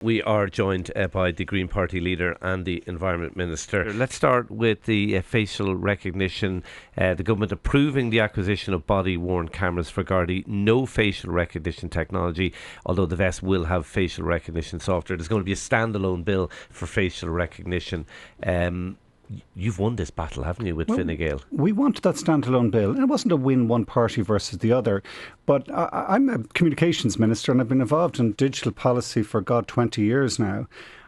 We are joined by the Green Party leader and the Environment Minister. Let's start with the facial recognition. The government approving the acquisition of body-worn cameras for Gardaí. No facial recognition technology, although the vest will have facial recognition software. There's going to be a standalone bill for facial recognition. You've won this battle, haven't you, with Fine Gael? We wanted that standalone bill, and it wasn't a win one party versus the other. But I'm a communications minister, and I've been involved in digital policy for 20 years now.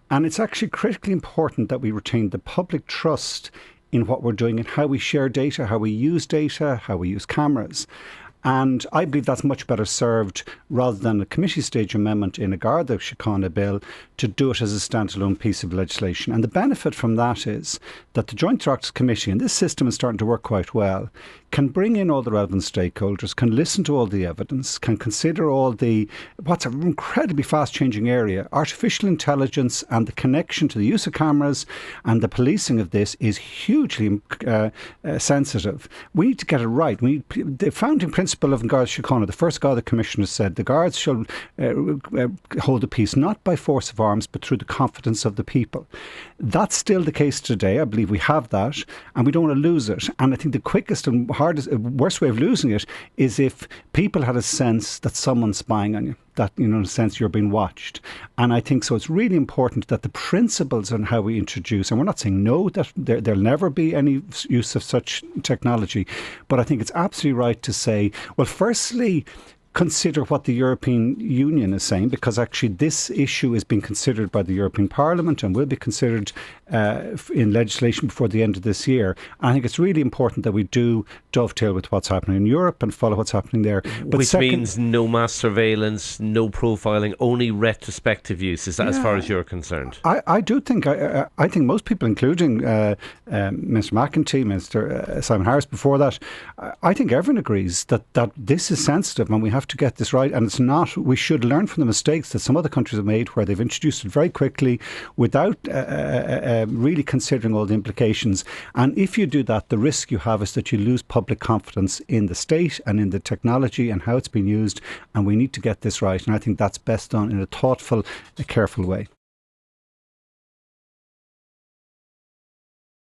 And it's actually critically important that we retain the public trust in what we're doing and how we share data, how we use cameras. And I believe that's much better served, rather than a committee stage amendment in a Garda Síochána bill, to do it as a standalone piece of legislation. And the benefit from that is that the Joint Directors Committee, and this system is starting to work quite well, can bring in all the relevant stakeholders, can listen to all the evidence, can consider what's an incredibly fast changing area. Artificial intelligence and the connection to the use of cameras and the policing of this is hugely sensitive. We need to get it right. The founding principle of Garda Síochána, the first Garda Commissioner said, the Guards shall hold the peace not by force of arms but through the confidence of the people. That's still the case today. I believe we have that, and we don't want to lose it. And I think the quickest and worst way of losing it is if people had a sense that someone's spying on you, that, in a sense, you're being watched. And I think so it's really important that the principles on how we introduce, and we're not saying no, that there'll never be any use of such technology, but I think it's absolutely right to say, well, firstly, consider what the European Union is saying, because actually this issue is being considered by the European Parliament and will be considered in legislation before the end of this year. And I think it's really important that we do dovetail with what's happening in Europe and follow what's happening there. But which means no mass surveillance, no profiling, only retrospective use. Is that as far as you're concerned? I do think, I think most people, including Mr McEntee, Mr Simon Harris before that, I think everyone agrees that this is sensitive and we have to get this right. And it's not, we should learn from the mistakes that some other countries have made where they've introduced it very quickly without really considering all the implications. And if you do that, the risk you have is that you lose public confidence in the state and in the technology and how it's been used. And we need to get this right. And I think that's best done in a thoughtful, careful way.